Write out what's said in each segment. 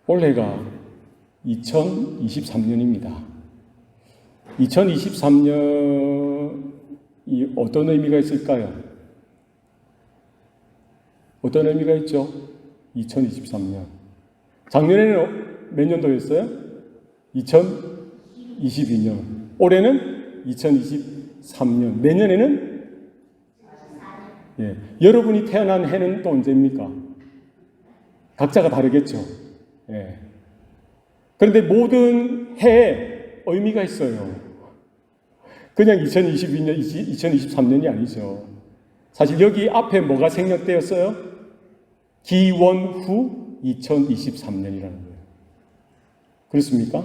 올해가 2023년입니다. 2023년이 어떤 의미가 있을까요? 어떤 의미가 있죠? 2023년. 작년에는 몇 년도였어요? 2022년. 올해는 2023년. 내년에는? 예. 여러분이 태어난 해는 또 언제입니까? 각자가 다르겠죠. 예. 그런데 모든 해에 의미가 있어요. 그냥 2022년, 2023년이 아니죠. 사실 여기 앞에 뭐가 생략되었어요? 기원후 2023년이라는 거예요. 그렇습니까?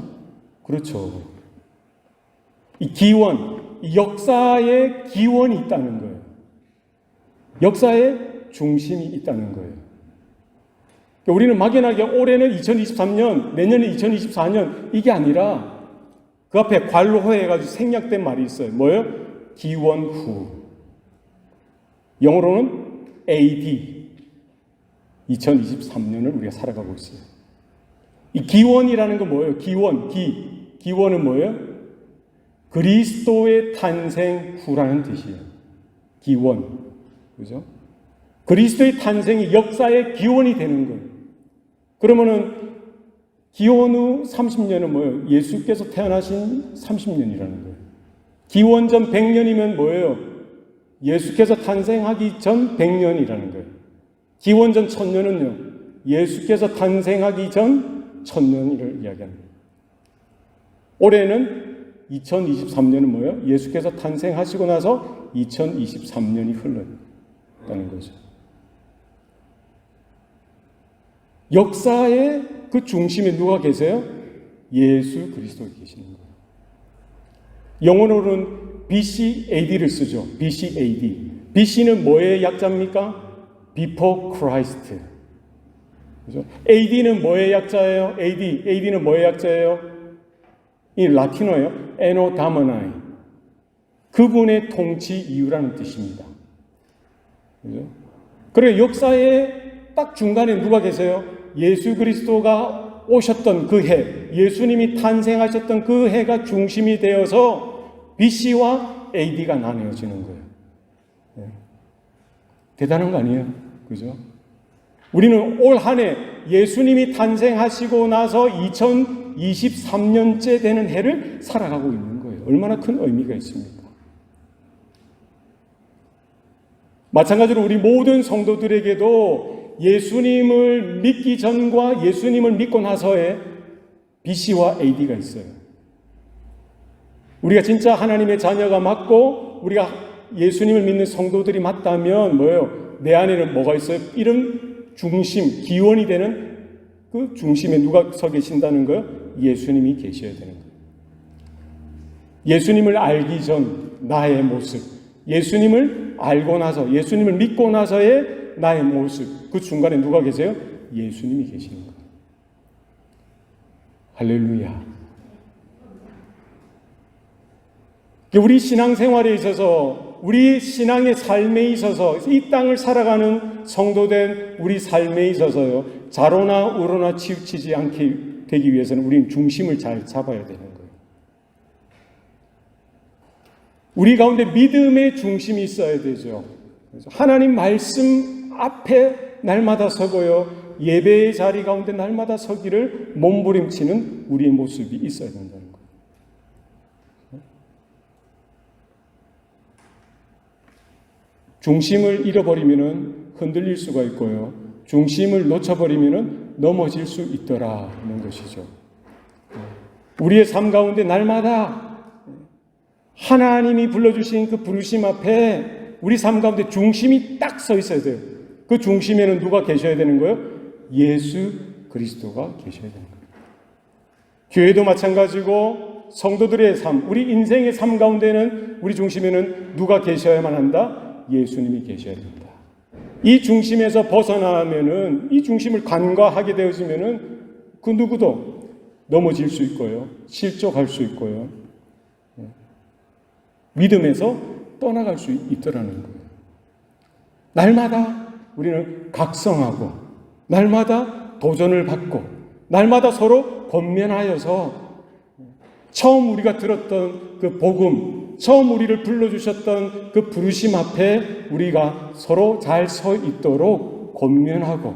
그렇죠. 이 기원, 이 역사에 기원이 있다는 거예요. 역사에 중심이 있다는 거예요. 우리는 막연하게 올해는 2023년, 내년은 2024년 이게 아니라 그 앞에 괄호해가지고 생략된 말이 있어요. 뭐예요? 기원후. 영어로는 AD 2023년을 우리가 살아가고 있어요. 이 기원이라는 건 뭐예요? 기원은 뭐예요? 그리스도의 탄생 후라는 뜻이에요. 기원. 그죠? 그리스도의 탄생이 역사의 기원이 되는 거예요. 그러면은 기원 후 30년은 뭐예요? 예수께서 태어나신 30년이라는 거예요. 기원 전 100년이면 뭐예요? 예수께서 탄생하기 전 100년이라는 거예요. 기원 전 1000년은요? 예수께서 탄생하기 전 1000년을 이야기합니다. 올해는 2023년은 뭐예요? 예수께서 탄생하시고 나서 2023년이 흘렀다는 거죠. 역사의 그 중심에 누가 계세요? 예수 그리스도가 계시는 거예요. 영어로는 BC AD를 쓰죠. BC AD. BC는 뭐의 약자입니까? Before Christ. 그죠? AD는 뭐의 약자예요? AD는 뭐의 약자예요? 이 라틴어예요. Anno Domini. 그분의 통치 이유라는 뜻입니다. 그죠? 그래 역사의 딱 중간에 누가 계세요? 예수 그리스도가 오셨던 그 해, 예수님이 탄생하셨던 그 해가 중심이 되어서 BC와 AD가 나뉘어지는 거예요. 네. 대단한 거 아니에요? 그죠? 우리는 올 한 해 예수님이 탄생하시고 나서 2023년째 되는 해를 살아가고 있는 거예요. 얼마나 큰 의미가 있습니까? 마찬가지로 우리 모든 성도들에게도 예수님을 믿기 전과 예수님을 믿고 나서의 BC와 AD가 있어요. 우리가 진짜 하나님의 자녀가 맞고 우리가 예수님을 믿는 성도들이 맞다면 뭐예요? 내 안에는 뭐가 있어요? 이런 중심, 기원이 되는 그 중심에 누가 서 계신다는 거예요? 예수님이 계셔야 되는 거예요. 예수님을 알기 전 나의 모습, 예수님을 알고 나서, 예수님을 믿고 나서의 나의 모습, 그 중간에 누가 계세요? 예수님이 계시는 거예요. 할렐루야. 우리 신앙생활에 있어서, 우리 신앙의 삶에 있어서, 이 땅을 살아가는 성도된 우리 삶에 있어서요, 좌로나 우로나 치우치지 않게 되기 위해서는 우리는 중심을 잘 잡아야 되는 거예요. 우리 가운데 믿음의 중심이 있어야 되죠. 그래서 하나님 말씀 앞에 날마다 서고요, 예배의 자리 가운데 날마다 서기를 몸부림치는 우리의 모습이 있어야 된다는 거예요. 중심을 잃어버리면 흔들릴 수가 있고요, 중심을 놓쳐버리면 넘어질 수 있더라는 것이죠. 우리의 삶 가운데 날마다 하나님이 불러주신 그 부르심 앞에 우리 삶 가운데 중심이 딱 서 있어야 돼요. 그 중심에는 누가 계셔야 되는 거예요? 예수 그리스도가 계셔야 되는 거예요. 교회도 마찬가지고 성도들의 삶, 우리 인생의 삶 가운데는 우리 중심에는 누가 계셔야만 한다? 예수님이 계셔야 된다. 이 중심에서 벗어나면은, 이 중심을 간과하게 되어지면은 그 누구도 넘어질 수 있고요, 실족할 수 있고요, 믿음에서 떠나갈 수 있더라는 거예요. 날마다 우리는 각성하고, 날마다 도전을 받고, 날마다 서로 권면하여서 처음 우리가 들었던 그 복음, 처음 우리를 불러주셨던 그 부르심 앞에 우리가 서로 잘 서 있도록 권면하고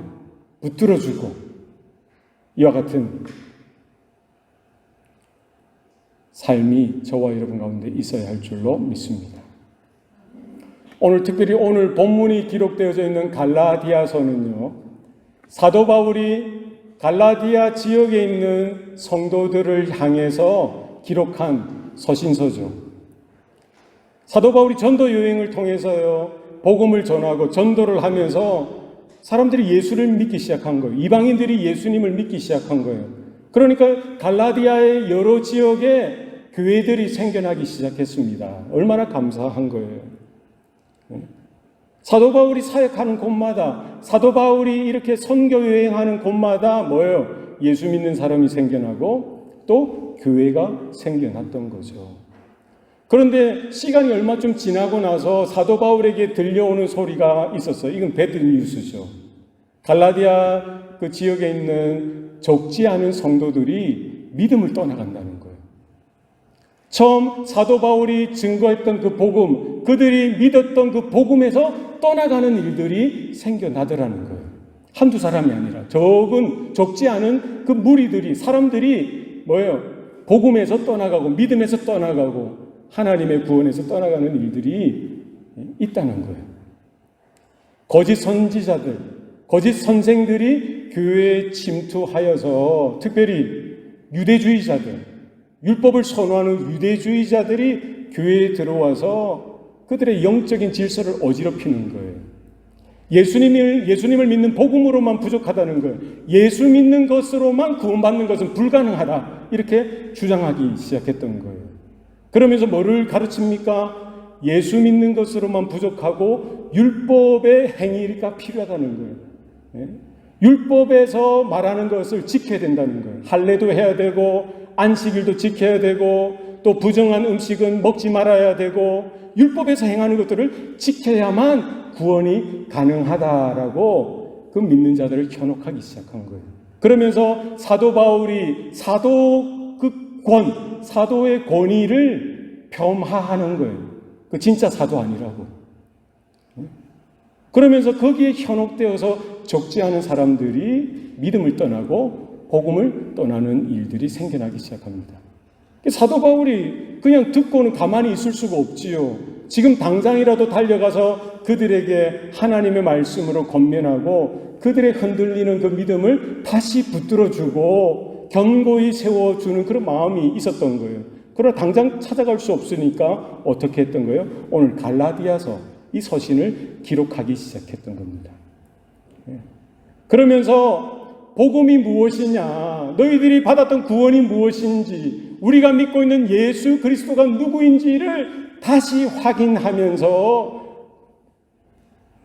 붙들어주고 이와 같은 삶이 저와 여러분 가운데 있어야 할 줄로 믿습니다. 오늘 특별히 오늘 본문이 기록되어져 있는 갈라디아서는요, 사도 바울이 갈라디아 지역에 있는 성도들을 향해서 기록한 서신서죠. 사도 바울이 전도 여행을 통해서요, 복음을 전하고 전도를 하면서 사람들이 예수를 믿기 시작한 거예요. 이방인들이 예수님을 믿기 시작한 거예요. 그러니까 갈라디아의 여러 지역에 교회들이 생겨나기 시작했습니다. 얼마나 감사한 거예요. 사도 바울이 사역하는 곳마다, 사도 바울이 이렇게 선교 여행하는 곳마다 뭐예요? 예수 믿는 사람이 생겨나고 또 교회가 생겨났던 거죠. 그런데 시간이 얼마 좀 지나고 나서 사도 바울에게 들려오는 소리가 있었어요. 이건 배드 뉴스죠. 갈라디아 그 지역에 있는 적지 않은 성도들이 믿음을 떠나간다는 거예요. 처음 사도 바울이 증거했던 그 복음, 그들이 믿었던 그 복음에서 떠나가는 일들이 생겨나더라는 거예요. 한두 사람이 아니라 적지 않은 그 무리들이, 사람들이 뭐예요? 복음에서 떠나가고 믿음에서 떠나가고 하나님의 구원에서 떠나가는 일들이 있다는 거예요. 거짓 선지자들, 거짓 선생들이 교회에 침투하여서 특별히 유대주의자들, 율법을 선호하는 유대주의자들이 교회에 들어와서 그들의 영적인 질서를 어지럽히는 거예요. 예수님을 믿는 복음으로만 부족하다는 거예요. 예수 믿는 것으로만 구원받는 것은 불가능하다. 이렇게 주장하기 시작했던 거예요. 그러면서 뭐를 가르칩니까? 예수 믿는 것으로만 부족하고 율법의 행위가 필요하다는 거예요. 율법에서 말하는 것을 지켜야 된다는 거예요. 할례도 해야 되고 안식일도 지켜야 되고 또 부정한 음식은 먹지 말아야 되고 율법에서 행하는 것들을 지켜야만 구원이 가능하다라고 그 믿는 자들을 현혹하기 시작한 거예요. 그러면서 사도 바울이 사도의 권위를 폄하하는 거예요. 그 진짜 사도 아니라고. 그러면서 거기에 현혹되어서 적지 않은 사람들이 믿음을 떠나고 복음을 떠나는 일들이 생겨나기 시작합니다. 사도 바울이 그냥 듣고는 가만히 있을 수가 없지요. 지금 당장이라도 달려가서 그들에게 하나님의 말씀으로 권면하고 그들의 흔들리는 그 믿음을 다시 붙들어주고 견고히 세워주는 그런 마음이 있었던 거예요. 그러나 당장 찾아갈 수 없으니까 어떻게 했던 거예요? 오늘 갈라디아서 이 서신을 기록하기 시작했던 겁니다. 그러면서 복음이 무엇이냐, 너희들이 받았던 구원이 무엇인지, 우리가 믿고 있는 예수 그리스도가 누구인지를 다시 확인하면서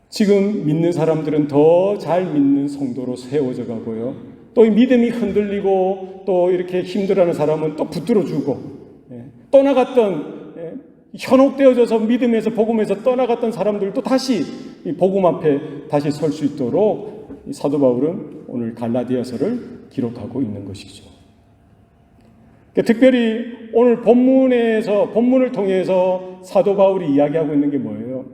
지금 믿는 사람들은 더 잘 믿는 성도로 세워져 가고요. 또 이 믿음이 흔들리고 또 이렇게 힘들어하는 사람은 또 붙들어주고, 떠나갔던, 현혹되어져서 믿음에서 복음에서 떠나갔던 사람들도 다시 이 복음 앞에 다시 설 수 있도록 이 사도 바울은 오늘 갈라디아서를 기록하고 있는 것이죠. 특별히 오늘 본문을 통해서 사도 바울이 이야기하고 있는 게 뭐예요?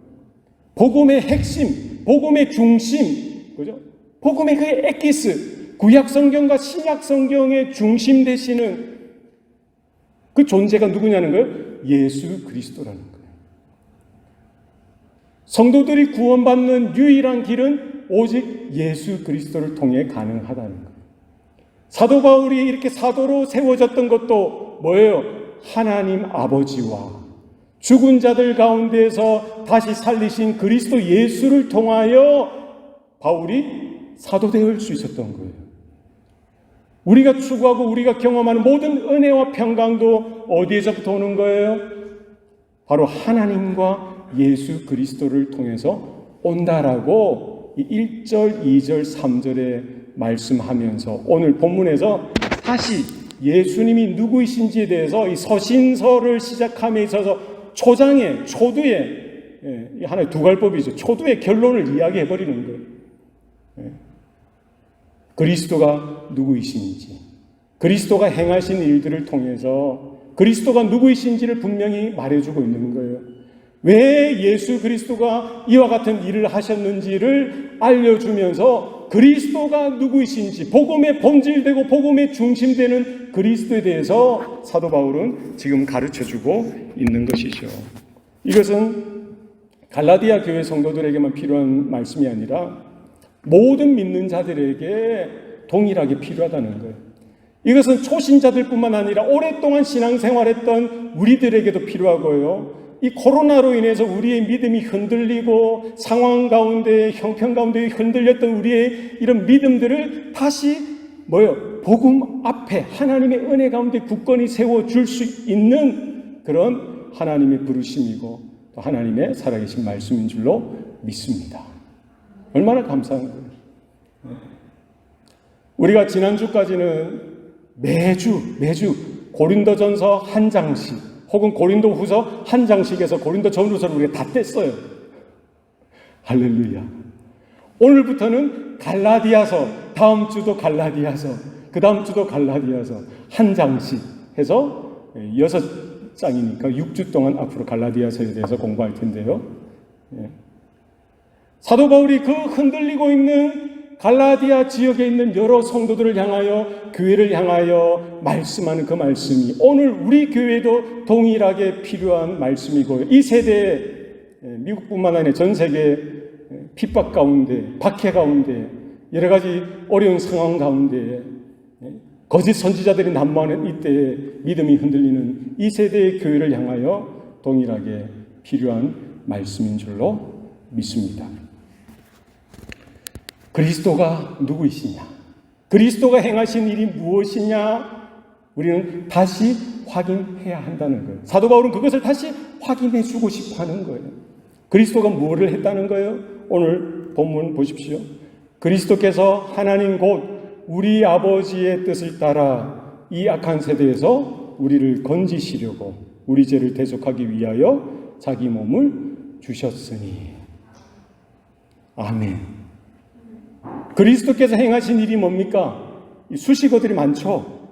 복음의 핵심, 복음의 중심, 그죠? 복음의 그 에키스, 구약 성경과 신약 성경의 중심 되시는 그 존재가 누구냐는 거예요? 예수 그리스도라는 거예요. 성도들이 구원받는 유일한 길은 오직 예수 그리스도를 통해 가능하다는 거예요. 사도 바울이 이렇게 사도로 세워졌던 것도 뭐예요? 하나님 아버지와 죽은 자들 가운데서 다시 살리신 그리스도 예수를 통하여 바울이 사도 될 수 있었던 거예요. 우리가 추구하고 우리가 경험하는 모든 은혜와 평강도 어디에서부터 오는 거예요? 바로 하나님과 예수 그리스도를 통해서 온다라고 1절, 2절, 3절에 말씀하면서 오늘 본문에서 다시 예수님이 누구이신지에 대해서 이 서신서를 시작함에 있어서 초두에 하나의 두갈법이죠. 초두의 결론을 이야기해버리는 거예요. 그리스도가 누구이신지, 그리스도가 행하신 일들을 통해서 그리스도가 누구이신지를 분명히 말해주고 있는 거예요. 왜 예수 그리스도가 이와 같은 일을 하셨는지를 알려주면서 그리스도가 누구이신지, 복음의 본질되고 복음의 중심되는 그리스도에 대해서 사도 바울은 지금 가르쳐주고 있는 것이죠. 이것은 갈라디아 교회 성도들에게만 필요한 말씀이 아니라 모든 믿는 자들에게 동일하게 필요하다는 거예요. 이것은 초신자들뿐만 아니라 오랫동안 신앙생활했던 우리들에게도 필요하고요. 이 코로나로 인해서 우리의 믿음이 흔들리고 상황 가운데, 형편 가운데 흔들렸던 우리의 이런 믿음들을 다시 복음 앞에 하나님의 은혜 가운데 굳건히 세워줄 수 있는 그런 하나님의 부르심이고 또 하나님의 살아계신 말씀인 줄로 믿습니다. 얼마나 감사한 거예요. 우리가 지난주까지는 매주 고린도전서 한 장씩 혹은 고린도후서 한 장씩에서 고린도전후서를 우리가 다 뗐어요. 할렐루야. 오늘부터는 갈라디아서, 다음 주도 갈라디아서, 그 다음 주도 갈라디아서 한 장씩 해서 6장이니까 6주 동안 앞으로 갈라디아서에 대해서 공부할 텐데요. 사도 바울이 그 흔들리고 있는 갈라디아 지역에 있는 여러 성도들을 향하여, 교회를 향하여 말씀하는 그 말씀이 오늘 우리 교회도 동일하게 필요한 말씀이고요. 이 세대에, 미국뿐만 아니라 전 세계 핍박 가운데, 박해 가운데, 여러 가지 어려운 상황 가운데 거짓 선지자들이 난무하는 이때에 믿음이 흔들리는 이 세대의 교회를 향하여 동일하게 필요한 말씀인 줄로 믿습니다. 그리스도가 누구이시냐? 그리스도가 행하신 일이 무엇이냐? 우리는 다시 확인해야 한다는 거예요. 사도 바울은 그것을 다시 확인해 주고 싶어 하는 거예요. 그리스도가 무엇을 했다는 거예요? 오늘 본문 보십시오. 그리스도께서 하나님 곧 우리 아버지의 뜻을 따라 이 악한 세대에서 우리를 건지시려고 우리 죄를 대속하기 위하여 자기 몸을 주셨으니. 아멘. 그리스도께서 행하신 일이 뭡니까? 수식어들이 많죠.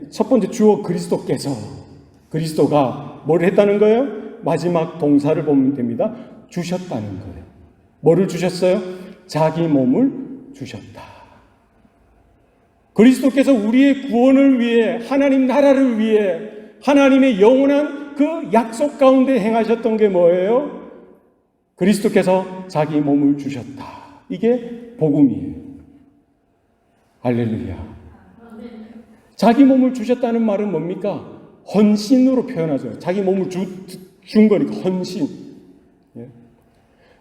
첫 번째 주어 그리스도가 뭘 했다는 거예요? 마지막 동사를 보면 됩니다. 주셨다는 거예요. 뭐를 주셨어요? 자기 몸을 주셨다. 그리스도께서 우리의 구원을 위해, 하나님 나라를 위해, 하나님의 영원한 그 약속 가운데 행하셨던 게 뭐예요? 그리스도께서 자기 몸을 주셨다. 이게 복음이에요. 할렐루야. 자기 몸을 주셨다는 말은 뭡니까? 헌신으로 표현하죠. 자기 몸을 준 거니까 헌신.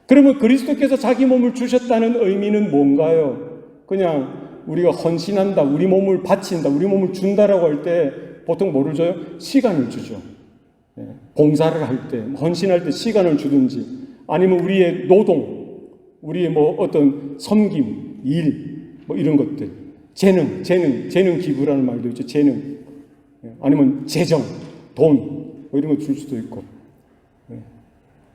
그러면 그리스도께서 자기 몸을 주셨다는 의미는 뭔가요? 그냥 우리가 헌신한다, 우리 몸을 바친다, 우리 몸을 준다라고 할 때 보통 뭐를 줘요? 시간을 주죠. 봉사를 할 때, 헌신할 때 시간을 주든지, 아니면 우리의 노동, 우리의 어떤 섬김, 일, 이런 것들, 재능 기부라는 말도 있죠. 재능, 아니면 재정, 돈, 이런 거 줄 수도 있고.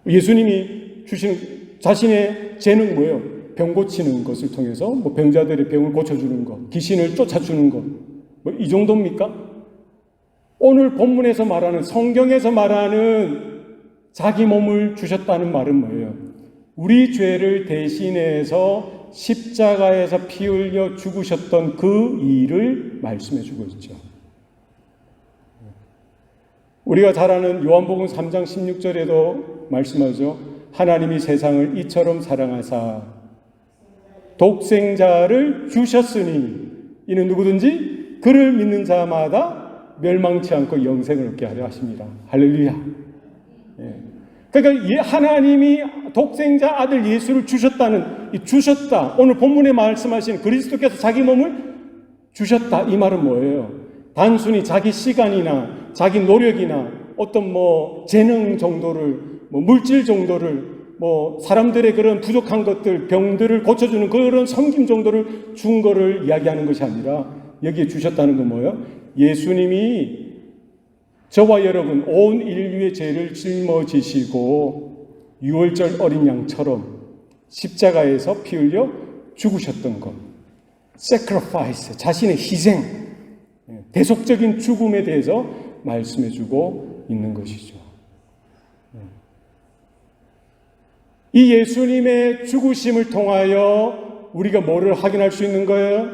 예수님이 주시는 자신의 재능 뭐예요? 병 고치는 것을 통해서 병자들의 병을 고쳐주는 것, 귀신을 쫓아주는 것, 이 정도입니까? 오늘 본문에서 말하는, 성경에서 말하는 자기 몸을 주셨다는 말은 뭐예요? 우리 죄를 대신해서 십자가에서 피 흘려 죽으셨던 그 일을 말씀해 주고 있죠. 우리가 잘 아는 요한복음 3장 16절에도 말씀하죠. 하나님이 세상을 이처럼 사랑하사 독생자를 주셨으니 이는 누구든지 그를 믿는 자마다 멸망치 않고 영생을 얻게 하려 하십니다. 할렐루야. 그러니까 하나님이 독생자 아들 예수를 주셨다. 오늘 본문에 말씀하신 그리스도께서 자기 몸을 주셨다. 이 말은 뭐예요? 단순히 자기 시간이나 자기 노력이나 어떤 재능 정도를, 물질 정도를, 사람들의 그런 부족한 것들, 병들을 고쳐주는 그런 섬김 정도를 준 거를 이야기하는 것이 아니라 여기에 주셨다는 건 뭐예요? 예수님이 저와 여러분 온 인류의 죄를 짊어지시고 유월절 어린 양처럼 십자가에서 피 흘려 죽으셨던 것. sacrifice, 자신의 희생, 대속적인 죽음에 대해서 말씀해주고 있는 것이죠. 이 예수님의 죽으심을 통하여 우리가 뭐를 확인할 수 있는 거예요?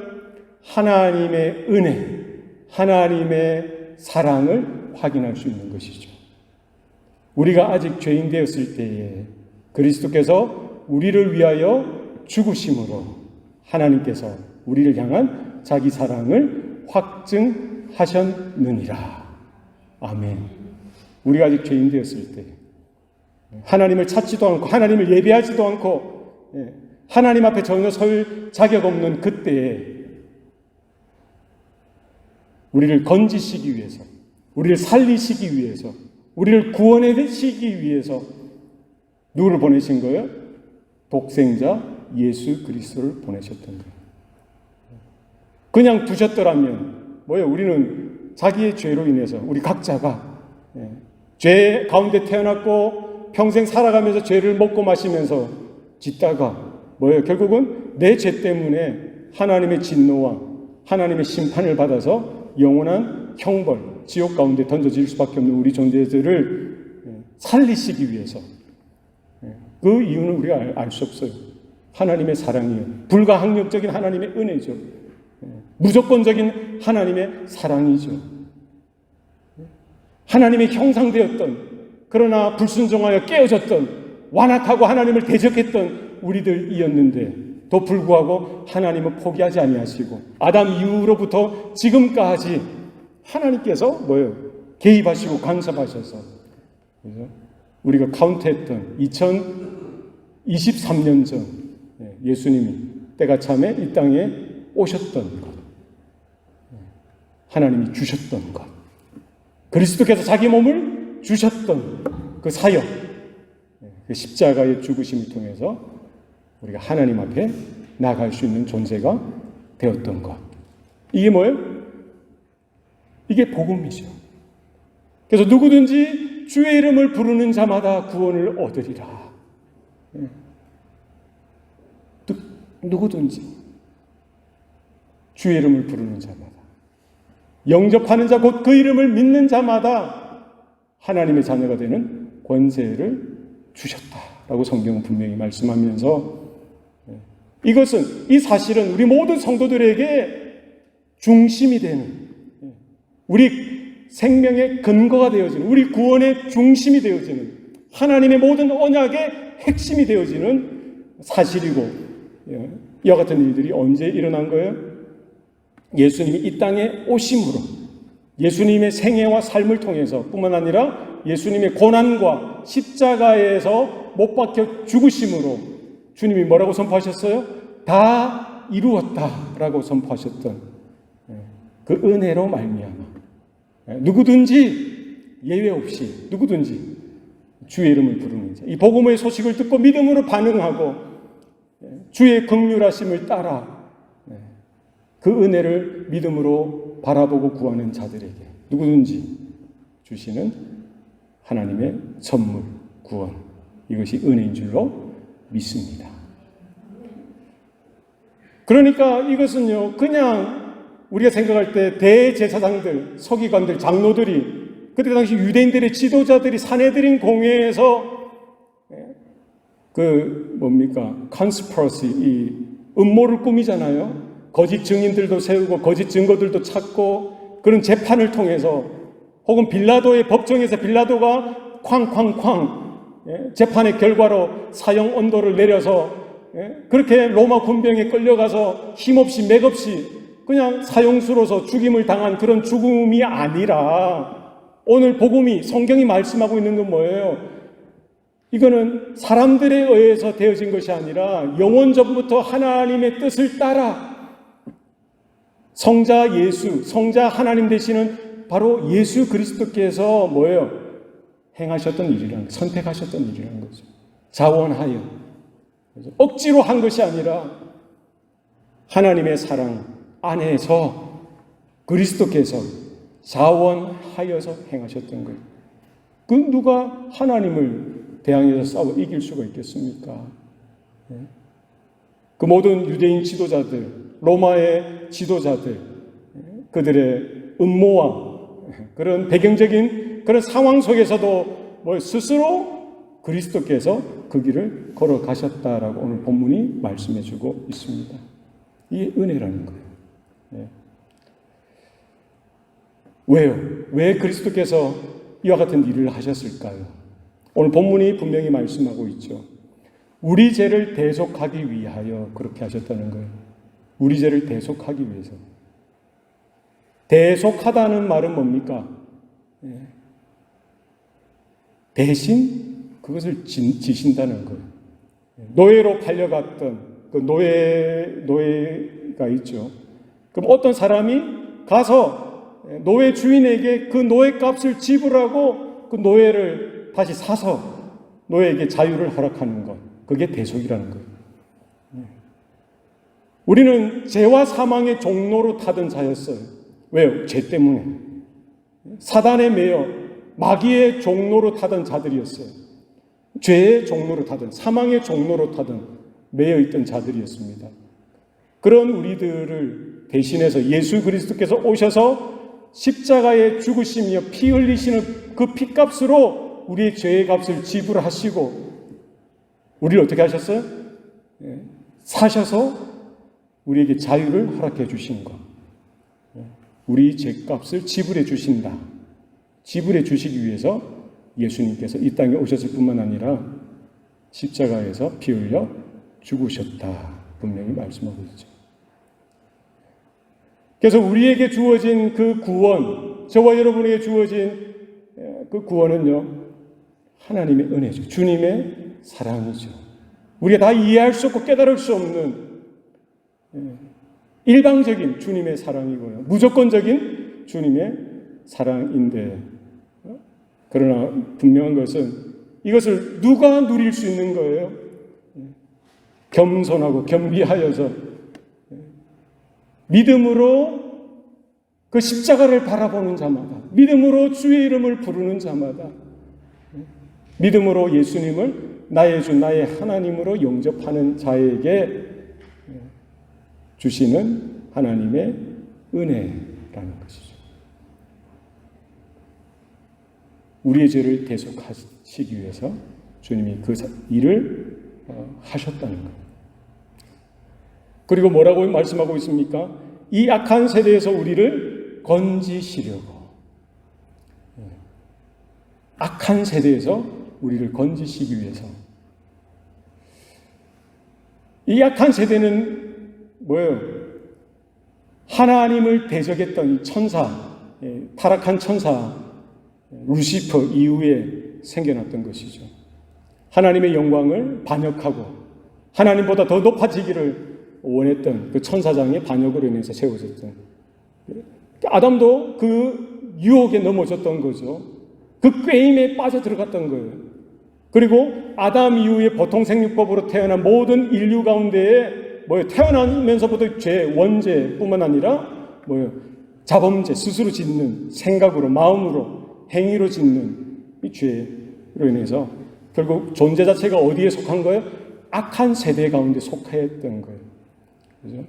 하나님의 은혜, 하나님의 사랑을 확인할 수 있는 것이죠. 우리가 아직 죄인 되었을 때에 그리스도께서 우리를 위하여 죽으심으로 하나님께서 우리를 향한 자기 사랑을 확증하셨느니라. 아멘. 우리가 아직 죄인 되었을 때, 하나님을 찾지도 않고 하나님을 예배하지도 않고 하나님 앞에 전혀 설 자격 없는 그때에 우리를 건지시기 위해서, 우리를 살리시기 위해서, 우리를 구원해내시기 위해서 누구를 보내신 거예요? 독생자 예수 그리스도를 보내셨던 거예요. 그냥 두셨더라면 우리는 자기의 죄로 인해서 우리 각자가 죄 가운데 태어났고 평생 살아가면서 죄를 먹고 마시면서 짓다가 결국은 내 죄 때문에 하나님의 진노와 하나님의 심판을 받아서 영원한 형벌, 지옥 가운데 던져질 수밖에 없는 우리 존재들을 살리시기 위해서. 그 이유는 우리가 알 수 없어요. 하나님의 사랑이에요. 불가항력적인 하나님의 은혜죠. 무조건적인 하나님의 사랑이죠. 하나님의 형상되었던, 그러나 불순종하여 깨어졌던, 완악하고 하나님을 대적했던 우리들이었는데도 불구하고 하나님은 포기하지 아니하시고 아담 이후로부터 지금까지 하나님께서 개입하시고 간섭하셔서 우리가 카운트했던 2023년 전 예수님이 때가 참에 이 땅에 오셨던 것, 하나님이 주셨던 것, 그리스도께서 자기 몸을 주셨던 그 사역, 그 십자가의 죽으심을 통해서 우리가 하나님 앞에 나아갈 수 있는 존재가 되었던 것. 이게 뭐예요? 이게 복음이죠. 그래서 누구든지 주의 이름을 부르는 자마다 구원을 얻으리라. 누구든지 주의 이름을 부르는 자마다, 영접하는 자, 곧 그 이름을 믿는 자마다 하나님의 자녀가 되는 권세를 주셨다라고 성경은 분명히 말씀하면서, 이것은, 이 사실은 우리 모든 성도들에게 중심이 되는, 우리 생명의 근거가 되어지는, 우리 구원의 중심이 되어지는, 하나님의 모든 언약의 핵심이 되어지는 사실이고, 이와 같은 일들이 언제 일어난 거예요? 예수님이 이 땅에 오심으로, 예수님의 생애와 삶을 통해서 뿐만 아니라 예수님의 고난과 십자가에서 못 박혀 죽으심으로 주님이 뭐라고 선포하셨어요? 다 이루었다라고 선포하셨던 그 은혜로 말미암아 누구든지 예외 없이 누구든지 주의 이름을 부르는 자, 이 복음의 소식을 듣고 믿음으로 반응하고 주의 긍휼하심을 따라 그 은혜를 믿음으로 바라보고 구하는 자들에게 누구든지 주시는 하나님의 선물, 구원, 이것이 은혜인 줄로 믿습니다. 그러니까 이것은요, 그냥 우리가 생각할 때 대제사장들, 서기관들, 장로들이, 그때 당시 유대인들의 지도자들이 사내들인 공회에서 conspiracy, 이 음모를 꾸미잖아요. 거짓 증인들도 세우고 거짓 증거들도 찾고, 그런 재판을 통해서, 혹은 빌라도의 법정에서 빌라도가 쾅쾅쾅 재판의 결과로 사형 언도를 내려서 그렇게 로마 군병에 끌려가서 힘없이 맥없이 그냥 사형수로서 죽임을 당한 그런 죽음이 아니라, 오늘 복음이, 성경이 말씀하고 있는 건 뭐예요? 이거는 사람들에 의해서 되어진 것이 아니라 영원 전부터 하나님의 뜻을 따라 성자 예수, 성자 하나님 되시는 바로 예수 그리스도께서 행하셨던 일이라는, 선택하셨던 일이라는 거죠. 자원하여. 억지로 한 것이 아니라 하나님의 사랑 안에서 그리스도께서 자원하여서 행하셨던 거예요. 그 누가 하나님을 대항해서 싸워 이길 수가 있겠습니까? 그 모든 유대인 지도자들, 로마의 지도자들, 그들의 음모와 그런 배경적인 그런 상황 속에서도 스스로 그리스도께서 그 길을 걸어가셨다라고 오늘 본문이 말씀해주고 있습니다. 이게 은혜라는 거예요. 왜요? 왜 그리스도께서 이와 같은 일을 하셨을까요? 오늘 본문이 분명히 말씀하고 있죠. 우리 죄를 대속하기 위하여 그렇게 하셨다는 거예요. 우리 죄를 대속하기 위해서. 대속하다는 말은 뭡니까? 대신 그것을 지신다는 거예요. 노예로 팔려갔던 그 노예가 있죠. 그럼 어떤 사람이 가서 노예 주인에게 그 노예 값을 지불하고 그 노예를 다시 사서 노예에게 자유를 허락하는 것. 그게 대속이라는 거예요. 우리는 죄와 사망의 종로로 타던 자였어요. 왜요? 죄 때문에. 사단에 매여 마귀의 종로로 타던 자들이었어요. 죄의 종로로 타던, 사망의 종로로 타던 매여 있던 자들이었습니다. 그런 우리들을 대신해서 예수 그리스도께서 오셔서 십자가에 죽으시며 피 흘리시는 그 피값으로 우리의 죄의 값을 지불하시고 우리를 어떻게 하셨어요? 사셔서 우리에게 자유를 허락해 주신 것. 우리 죄값을 지불해 주신다. 지불해 주시기 위해서 예수님께서 이 땅에 오셨을 뿐만 아니라 십자가에서 피 흘려 죽으셨다. 분명히 말씀하고 있죠. 그래서 우리에게 주어진 그 구원, 저와 여러분에게 주어진 그 구원은요, 하나님의 은혜죠. 주님의 사랑이죠. 우리가 다 이해할 수 없고 깨달을 수 없는 일방적인 주님의 사랑이고요. 무조건적인 주님의 사랑인데, 그러나 분명한 것은 이것을 누가 누릴 수 있는 거예요? 겸손하고 겸비하여서 믿음으로 그 십자가를 바라보는 자마다, 믿음으로 주의 이름을 부르는 자마다, 믿음으로 예수님을 나의 주, 나의 하나님으로 영접하는 자에게 주시는 하나님의 은혜라는 것이죠. 우리의 죄를 대속하시기 위해서 주님이 그 일을 하셨다는 거예요. 그리고 뭐라고 말씀하고 있습니까? 이 악한 세대에서 우리를 건지시려고. 악한 세대에서 우리를 건지시기 위해서. 이 악한 세대는 뭐예요? 하나님을 대적했던 이 천사, 타락한 천사 루시퍼 이후에 생겨났던 것이죠. 하나님의 영광을 반역하고 하나님보다 더 높아지기를 원했던 그 천사장의 반역으로 인해서 세워졌던, 아담도 그 유혹에 넘어졌던 거죠. 그 꾀임에 빠져 들어갔던 거예요. 그리고 아담 이후에 보통 생육법으로 태어난 모든 인류 가운데에 태어나면서부터 죄, 원죄뿐만 아니라 자범죄, 스스로 짓는 생각으로, 마음으로, 행위로 짓는 이 죄로 인해서 결국 존재 자체가 어디에 속한 거예요? 악한 세대 가운데 속했던 거예요. 그죠?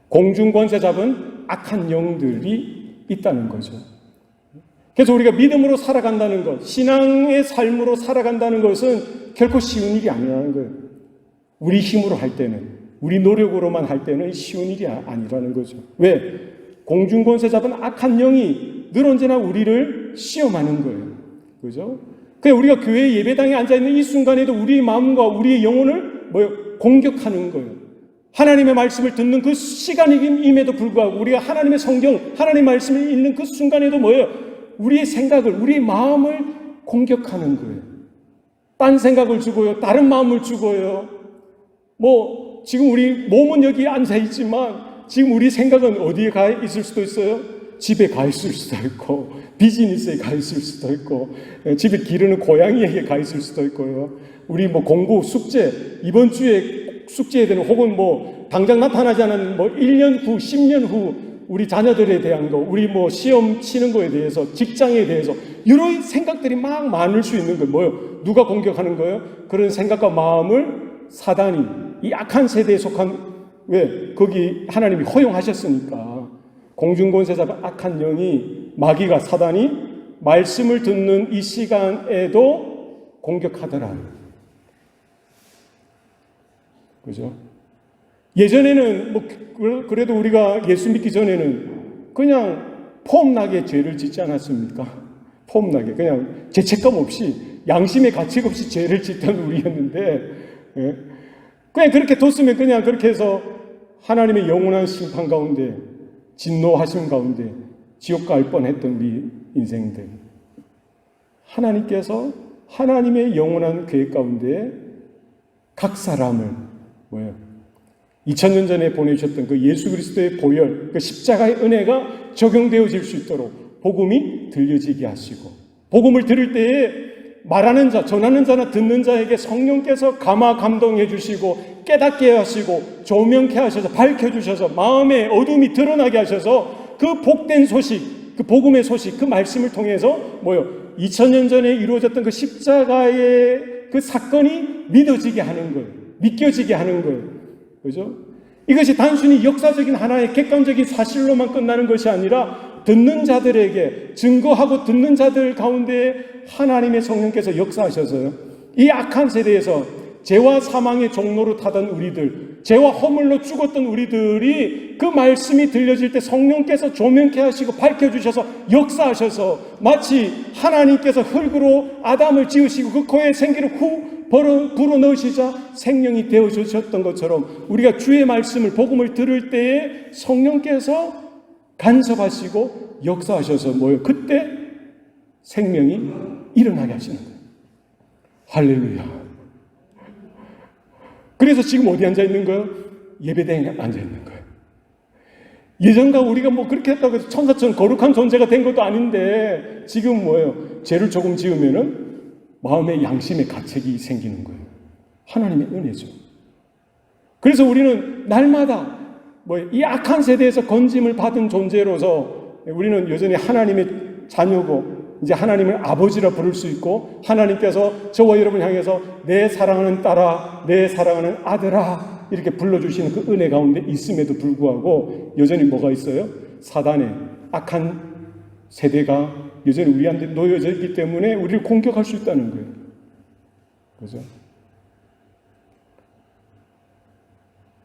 공중권세 잡은 악한 영들이 있다는 거죠. 그래서 우리가 믿음으로 살아간다는 것, 신앙의 삶으로 살아간다는 것은 결코 쉬운 일이 아니라는 거예요. 우리 힘으로 할 때는, 우리 노력으로만 할 때는 쉬운 일이 아니라는 거죠. 왜? 공중권세 잡은 악한 영이 늘 언제나 우리를 시험하는 거예요. 그죠? 그래서 우리가 교회 예배당에 앉아있는 이 순간에도 우리의 마음과 우리의 영혼을 공격하는 거예요. 하나님의 말씀을 듣는 그 시간임에도 불구하고 우리가 하나님의 성경, 하나님의 말씀을 읽는 그 순간에도 우리의 생각을, 우리의 마음을 공격하는 거예요. 딴 생각을 주고요. 다른 마음을 주고요. 지금 우리 몸은 여기 앉아있지만 지금 우리 생각은 어디에 가 있을 수도 있어요? 집에 가 있을 수도 있고, 비즈니스에 가 있을 수도 있고, 집에 기르는 고양이에게 가 있을 수도 있고요. 우리 공부, 숙제, 이번 주에 숙제해야 되는, 혹은 당장 나타나지 않은 1년 후, 10년 후 우리 자녀들에 대한 거, 우리 시험 치는 거에 대해서, 직장에 대해서 이런 생각들이 막 많을 수 있는 거예요. 누가 공격하는 거예요? 그런 생각과 마음을 사단이, 이 악한 세대에 속한 왜? 거기 하나님이 허용하셨으니까. 공중권세자 악한 영이, 마귀가, 사단이 말씀을 듣는 이 시간에도 공격하더라. 그죠? 예전에는 그래도 우리가 예수 믿기 전에는 그냥 폼나게 죄를 짓지 않았습니까? 폼나게 그냥 죄책감 없이, 양심의 가책 없이 죄를 짓던 우리였는데, 그냥 그렇게 뒀으면 그냥 그렇게 해서 하나님의 영원한 심판 가운데, 진노하심 가운데 지옥 갈 뻔했던 우리 인생들, 하나님께서 하나님의 영원한 계획 가운데 각 사람을 2000년 전에 보내주셨던 그 예수 그리스도의 보혈, 그 십자가의 은혜가 적용되어질 수 있도록 복음이 들려지게 하시고, 복음을 들을 때에 말하는 자, 전하는 자나 듣는 자에게 성령께서 감화 감동해 주시고 깨닫게 하시고 조명케 하셔서 밝혀주셔서 마음의 어둠이 드러나게 하셔서 그 복된 소식, 그 복음의 소식, 그 말씀을 통해서 2000년 전에 이루어졌던 그 십자가의 그 사건이 믿어지게 하는 거예요. 믿겨지게 하는 거예요. 그죠? 이것이 단순히 역사적인 하나의 객관적인 사실로만 끝나는 것이 아니라 듣는 자들에게, 증거하고 듣는 자들 가운데 하나님의 성령께서 역사하셔서요, 이 악한 세대에서 죄와 사망의 종로로 타던 우리들, 죄와 허물로 죽었던 우리들이 그 말씀이 들려질 때 성령께서 조명케 하시고 밝혀주셔서 역사하셔서 마치 하나님께서 흙으로 아담을 지으시고 그 코에 생기를 불어넣으시자 생명이 되어주셨던 것처럼 우리가 주의 말씀을, 복음을 들을 때에 성령께서 간섭하시고 역사하셔서 그때 생명이 일어나게 하시는 거예요. 할렐루야. 그래서 지금 어디 앉아 있는 거예요? 예배당에 앉아 있는 거예요. 예전과 우리가 그렇게 했다고 해서 천사처럼 거룩한 존재가 된 것도 아닌데 지금 죄를 조금 지으면은 마음의 양심의 가책이 생기는 거예요. 하나님의 은혜죠. 그래서 우리는 날마다 이 악한 세대에서 건짐을 받은 존재로서 우리는 여전히 하나님의 자녀고 이제 하나님을 아버지라 부를 수 있고, 하나님께서 저와 여러분 향해서 내 사랑하는 딸아, 내 사랑하는 아들아 이렇게 불러주시는 그 은혜 가운데 있음에도 불구하고 여전히 뭐가 있어요? 사단의 악한 세대가 여전히 우리한테 놓여져 있기 때문에 우리를 공격할 수 있다는 거예요. 그죠?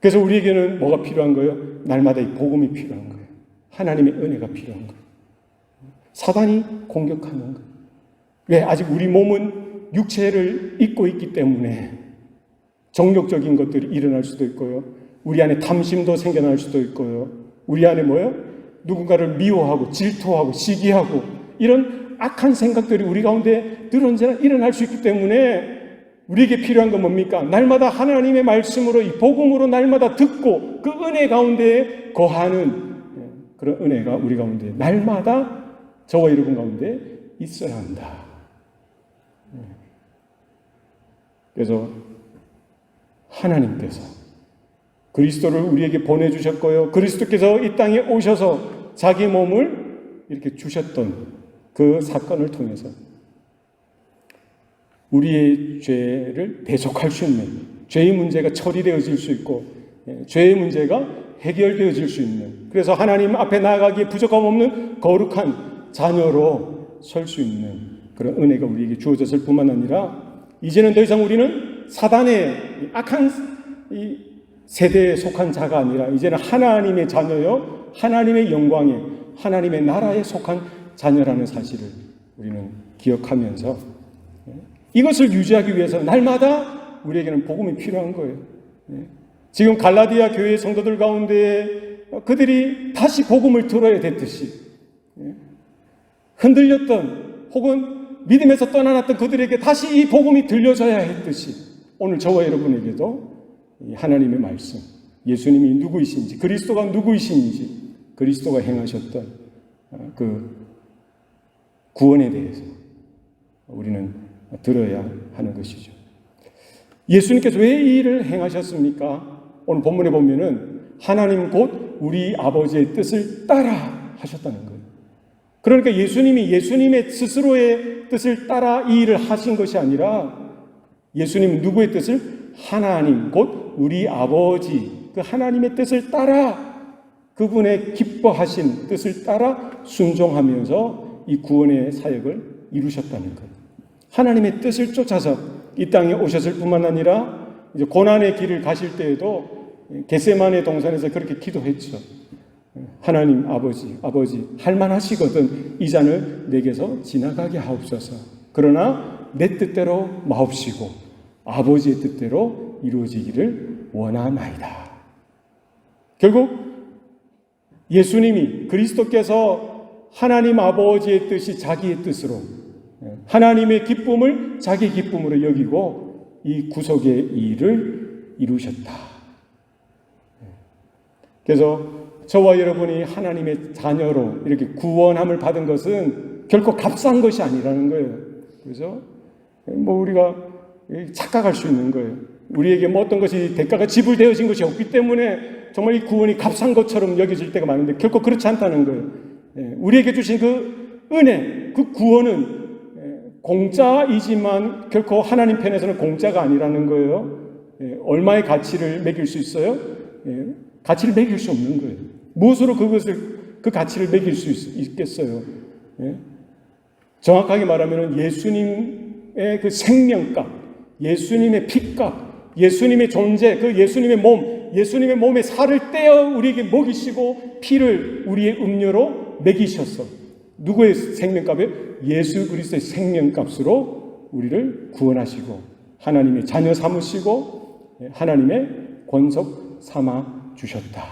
그래서 우리에게는 뭐가 필요한 거예요? 날마다 이 복음이 필요한 거예요. 하나님의 은혜가 필요한 거예요. 사단이 공격하는 거예요. 왜? 아직 우리 몸은 육체를 입고 있기 때문에 정욕적인 것들이 일어날 수도 있고요. 우리 안에 탐심도 생겨날 수도 있고요. 우리 안에 누군가를 미워하고 질투하고 시기하고 이런 악한 생각들이 우리 가운데 늘 언제나 일어날 수 있기 때문에 우리에게 필요한 건 뭡니까? 날마다 하나님의 말씀으로, 이 복음으로 날마다 듣고 그 은혜 가운데 거하는 그런 은혜가 우리 가운데 날마다 저와 여러분 가운데 있어야 한다. 그래서 하나님께서 그리스도를 우리에게 보내주셨고요, 그리스도께서 이 땅에 오셔서 자기 몸을 이렇게 주셨던 그 사건을 통해서 우리의 죄를 대속할 수 있는, 죄의 문제가 처리되어질 수 있고 죄의 문제가 해결되어질 수 있는, 그래서 하나님 앞에 나아가기에 부족함 없는 거룩한 자녀로 설 수 있는 그런 은혜가 우리에게 주어졌을 뿐만 아니라 이제는 더 이상 우리는 사단의 악한 이 세대에 속한 자가 아니라 이제는 하나님의 자녀요, 하나님의 영광에, 하나님의 나라에 속한 자녀라는 사실을 우리는 기억하면서 이것을 유지하기 위해서 날마다 우리에게는 복음이 필요한 거예요. 지금 갈라디아 교회 성도들 가운데 그들이 다시 복음을 들어야 됐듯이, 흔들렸던 혹은 믿음에서 떠나놨던 그들에게 다시 이 복음이 들려져야 했듯이 오늘 저와 여러분에게도 하나님의 말씀, 예수님이 누구이신지, 그리스도가 누구이신지, 그리스도가 행하셨던 그 구원에 대해서 우리는 들어야 하는 것이죠. 예수님께서 왜 이 일을 행하셨습니까? 오늘 본문에 보면은 하나님 곧 우리 아버지의 뜻을 따라 하셨다는 거예요. 그러니까 예수님이 예수님의 스스로의 뜻을 따라 이 일을 하신 것이 아니라 예수님은 누구의 뜻을? 하나님 곧 우리 아버지, 그 하나님의 뜻을 따라 그분의 기뻐하신 뜻을 따라 순종하면서 이 구원의 사역을 이루셨다는 거예요. 하나님의 뜻을 쫓아서 이 땅에 오셨을 뿐만 아니라 이제 고난의 길을 가실 때에도 겟세마네 동산에서 그렇게 기도했죠. 하나님 아버지 할만하시거든 이 잔을 내게서 지나가게 하옵소서. 그러나 내 뜻대로 마옵시고 아버지의 뜻대로 이루어지기를 원하나이다. 결국 예수님이 그리스도께서 하나님 아버지의 뜻이 자기의 뜻으로 하나님의 기쁨을 자기 기쁨으로 여기고 이 구속의 일을 이루셨다. 그래서 저와 여러분이 하나님의 자녀로 이렇게 구원함을 받은 것은 결코 값싼 것이 아니라는 거예요. 그래서 우리가 착각할 수 있는 거예요. 우리에게 어떤 것이 대가가 지불되어진 것이 없기 때문에 정말 이 구원이 값싼 것처럼 여겨질 때가 많은데 결코 그렇지 않다는 거예요. 우리에게 주신 그 은혜, 그 구원은 공짜이지만 결코 하나님 편에서는 공짜가 아니라는 거예요. 얼마의 가치를 매길 수 있어요? 가치를 매길 수 없는 거예요. 무엇으로 그 가치를 매길 수 있겠어요? 정확하게 말하면 예수님의 그 생명값, 예수님의 피값, 예수님의 존재, 그 예수님의 몸, 예수님의 몸에 살을 떼어 우리에게 먹이시고 피를 우리의 음료로 먹이셨어. 누구의 생명값이에요? 예수 그리스도의 생명값으로 우리를 구원하시고 하나님의 자녀 삼으시고 하나님의 권속 삼아 주셨다.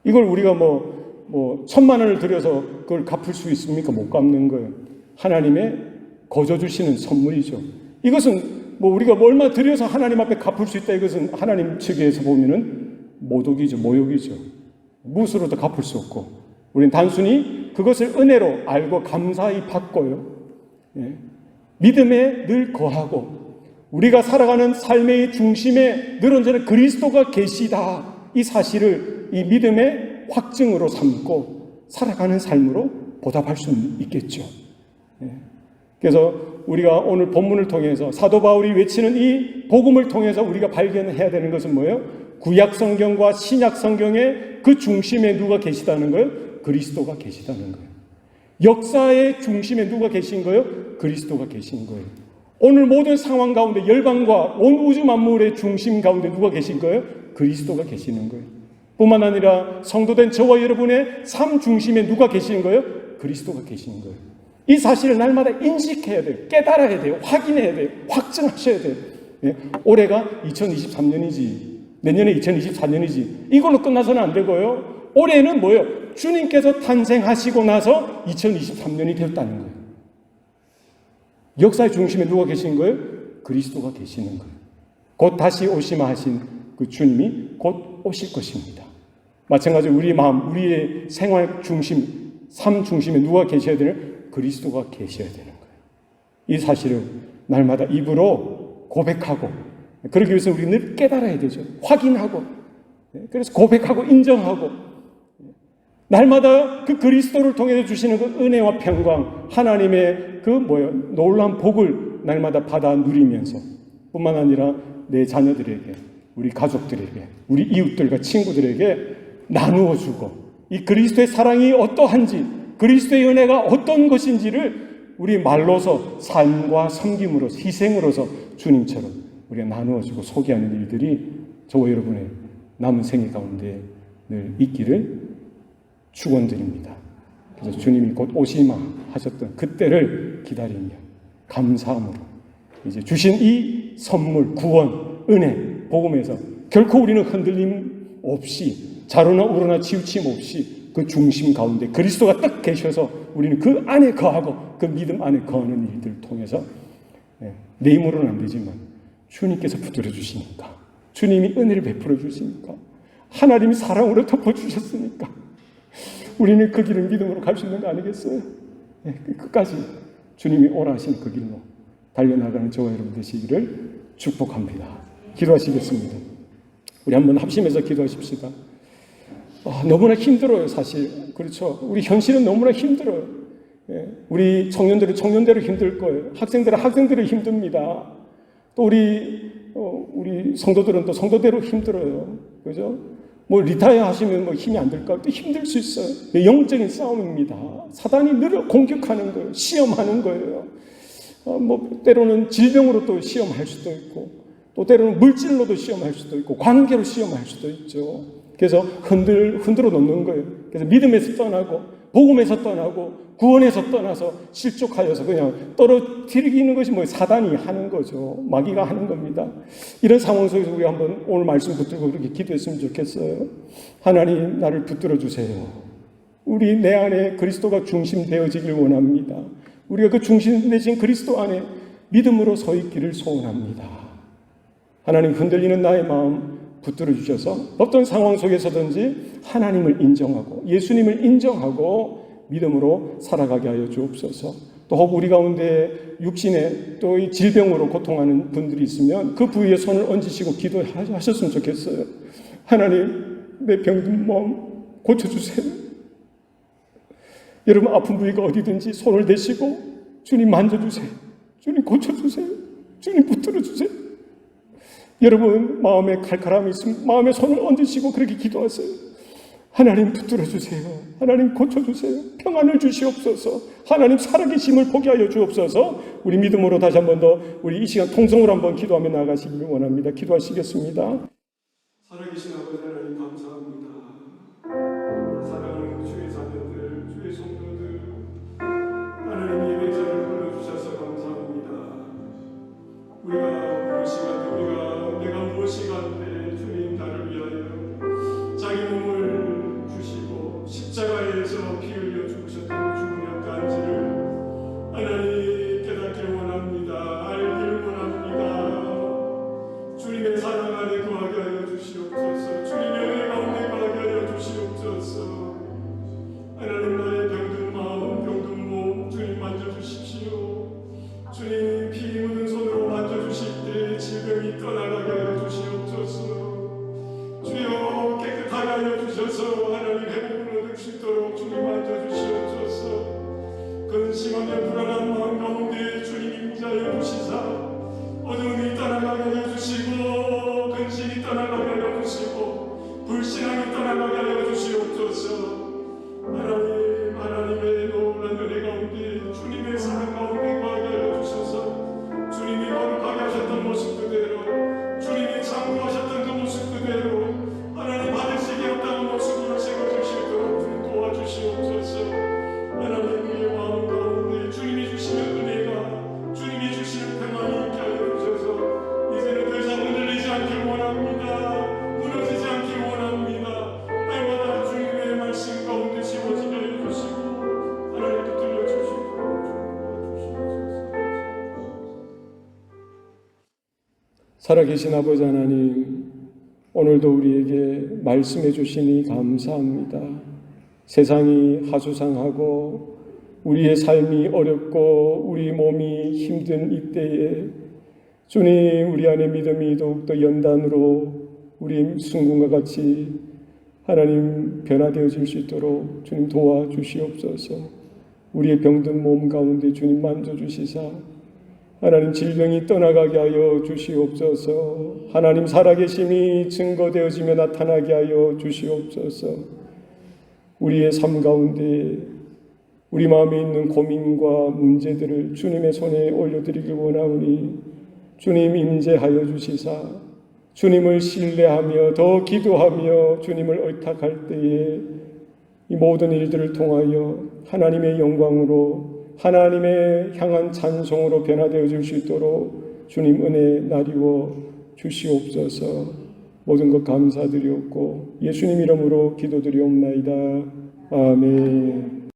이걸 우리가 1,000만 원을 들여서 그걸 갚을 수 있습니까? 못 갚는 거예요. 하나님의 거저 주시는 선물이죠. 이것은 우리가 얼마 들여서 하나님 앞에 갚을 수 있다. 이것은 하나님 측에서 보면은 모독이죠, 모욕이죠. 무엇으로도 갚을 수 없고, 우리는 단순히 그것을 은혜로 알고 감사히 받고요. 믿음에 늘 거하고, 우리가 살아가는 삶의 중심에 늘 언제나 그리스도가 계시다. 이 사실을 이 믿음의 확증으로 삼고 살아가는 삶으로 보답할 수 있겠죠. 그래서 우리가 오늘 본문을 통해서 사도 바울이 외치는 이 복음을 통해서 우리가 발견해야 되는 것은 뭐예요? 구약 성경과 신약 성경의 그 중심에 누가 계시다는 거예요? 그리스도가 계시다는 거예요. 역사의 중심에 누가 계신 거예요? 그리스도가 계신 거예요. 오늘 모든 상황 가운데 열방과 온 우주 만물의 중심 가운데 누가 계신 거예요? 그리스도가 계시는 거예요. 뿐만 아니라 성도된 저와 여러분의 삶 중심에 누가 계시는 거예요? 그리스도가 계시는 거예요. 이 사실을 날마다 인식해야 돼요. 깨달아야 돼요. 확인해야 돼요. 확증하셔야 돼요. 올해가 2023년이지. 내년에 2024년이지. 이걸로 끝나서는 안 되고요. 올해는 뭐예요? 주님께서 탄생하시고 나서 2023년이 되었다는 거예요. 역사의 중심에 누가 계신 거예요? 그리스도가 계시는 거예요. 곧 다시 오시마 하신 그 주님이 곧 오실 것입니다. 마찬가지로 우리의 마음, 우리의 생활 중심, 삶 중심에 누가 계셔야 되나요? 그리스도가 계셔야 되는 거예요. 이 사실을 날마다 입으로 고백하고, 그러기 위해서 우리는 늘 깨달아야 되죠. 확인하고, 그래서 고백하고 인정하고, 날마다 그 그리스도를 통해서 주시는 그 은혜와 평강, 하나님의 그 놀라운 복을 날마다 받아 누리면서 뿐만 아니라 내 자녀들에게, 우리 가족들에게, 우리 이웃들과 친구들에게 나누어 주고, 이 그리스도의 사랑이 어떠한지, 그리스도의 은혜가 어떤 것인지를 우리 말로서 삶과 섬김으로서 희생으로서 주님처럼 우리가 나누어 주고 소개하는 일들이 저와 여러분의 남은 생애 가운데 늘 있기를 축원드립니다. 그래서 주님이 곧 오시마 하셨던 그때를 기다리며 감사함으로 이제 주신 이 선물, 구원, 은혜, 복음에서 결코 우리는 흔들림 없이 자로나 우로나 치우침 없이 그 중심 가운데 그리스도가 딱 계셔서 우리는 그 안에 거하고 그 믿음 안에 거하는 일들을 통해서 내 힘으로는 안 되지만 주님께서 붙들어 주시니까, 주님이 은혜를 베풀어 주시니까, 하나님이 사랑으로 덮어주셨으니까 우리는 그 길을 믿음으로 갈 수 있는 거 아니겠어요? 끝까지 주님이 오라 하신 그 길로 달려나가는 저와 여러분 되시기를 축복합니다. 기도하시겠습니다. 우리 한번 합심해서 기도하십시다. 너무나 힘들어요, 사실. 그렇죠. 우리 현실은 너무나 힘들어요. 우리 청년들은 청년대로 힘들 거예요. 학생들은 학생대로 힘듭니다. 또 우리 성도들은 또 성도대로 힘들어요. 그죠? 뭐 리타이어 하시면 뭐 힘이 안 들까? 또 힘들 수 있어요. 영적인 싸움입니다. 사단이 늘 공격하는 거예요. 시험하는 거예요. 뭐 때로는 질병으로 또 시험할 수도 있고, 또 때로는 물질로도 시험할 수도 있고, 관계로 시험할 수도 있죠. 그래서 흔들어 놓는 거예요. 그래서 믿음에서 떠나고, 복음에서 떠나고, 구원에서 떠나서 실족하여서 그냥 떨어뜨리는 것이 뭐 사단이 하는 거죠. 마귀가 하는 겁니다. 이런 상황 속에서 우리 한번 오늘 말씀 붙들고 그렇게 기도했으면 좋겠어요. 하나님, 나를 붙들어 주세요. 우리 내 안에 그리스도가 중심되어지길 원합니다. 우리가 그 중심 되신 그리스도 안에 믿음으로 서 있기를 소원합니다. 하나님, 흔들리는 나의 마음 붙들어 주셔서 어떤 상황 속에서든지 하나님을 인정하고 예수님을 인정하고 믿음으로 살아가게 하여 주옵소서. 또 혹 우리 가운데 육신에 또 이 질병으로 고통하는 분들이 있으면 그 부위에 손을 얹으시고 기도하셨으면 좋겠어요. 하나님, 내 병든 마음 고쳐주세요. 여러분 아픈 부위가 어디든지 손을 대시고 주님 만져주세요. 주님 고쳐주세요. 주님 붙들어주세요. 여러분 마음에 칼칼함이 있으면 마음에 손을 얹으시고 그렇게 기도하세요. 하나님 붙들어주세요. 하나님 고쳐주세요. 평안을 주시옵소서. 하나님 살아계심을 보게 하여 주옵소서. 우리 믿음으로 다시 한 번 더 우리 이 시간 통성으로 한번 기도하며 나아가시기를 원합니다. 기도하시겠습니다. 살아계신 아버지 하나님 감사합니다. 사랑하는 주의 자녀들, 주의 성도들, 하나님 예배자를 불러주셔서 감사합니다. 우리가 무엇이가 우리가 내가 무엇이가 한데 주님 나를 위하여 자기 몸을 주시고 십자가에서 피 흘려 죽으셨던 죽음의 간지를 하나님 깨닫기를 원합니다. 알기를 원합니다. 주님의 사랑 안에 거하게 하여 주시옵소서. 주님의 은혜 가운데 거하게 하여 주시옵소서. 하나님 나의 병든 마음 병든 몸 주님 만져주십시오. 주님 피 묻은 손으로 만져주실 때 질병이 떠나가게 하여 주시옵소서. 주여 깨끗하게 하여 주셔서 하나님 회복을 얻을 수 있도록 주님 만져주시옵소서. 근심하며 불안한 마음 가운데 주님 임재하여 주시사 어두움이 떠나가게 하여 주시고 근심이 떠나가게 하여 주시고 불신앙이 떠나가게 하여 주시옵소서. 하나님의 놀라운 은혜 가운데 주님의 사랑 가운데 거하게 하여 주셔서 주님이 거룩하게 하셨던 모습 그대로 주님이 창조하셨던 그 모습 그대로 하나님 받으시기 없다는 모습으로 세워주시도록 주님 도와주시옵소서. 하나님 우리의 마음 가운데 주님이 주시는 은혜가 주님이 주시는 평안이 있게 하여 주셔서 이제는 더 이상 흔들리지 않길 원합니다. 무너지지 않길 원합니다. 날마다 주님의 말씀 가운데 지워지게 하여 주시고 하나님 붙들려 주시고 살아계신 아버지 하나님, 오늘도 우리에게 말씀해 주시니 감사합니다. 세상이 하수상하고 우리의 삶이 어렵고 우리 몸이 힘든 이때에 주님 우리 안에 믿음이 더욱더 연단으로 우리 순금과 같이 하나님 변화되어질 수 있도록 주님 도와주시옵소서. 우리의 병든 몸 가운데 주님 만져주시사 하나님 질병이 떠나가게 하여 주시옵소서. 하나님 살아계심이 증거되어지며 나타나게 하여 주시옵소서. 우리의 삶 가운데 우리 마음에 있는 고민과 문제들을 주님의 손에 올려드리길 원하오니 주님 임재하여 주시사 주님을 신뢰하며 더 기도하며 주님을 의탁할 때에 이 모든 일들을 통하여 하나님의 영광으로 하나님의 향한 찬송으로 변화되어질 수 있도록 주님 은혜 나리워 주시옵소서. 모든 것 감사드리옵고 예수님 이름으로 기도드리옵나이다. 아멘.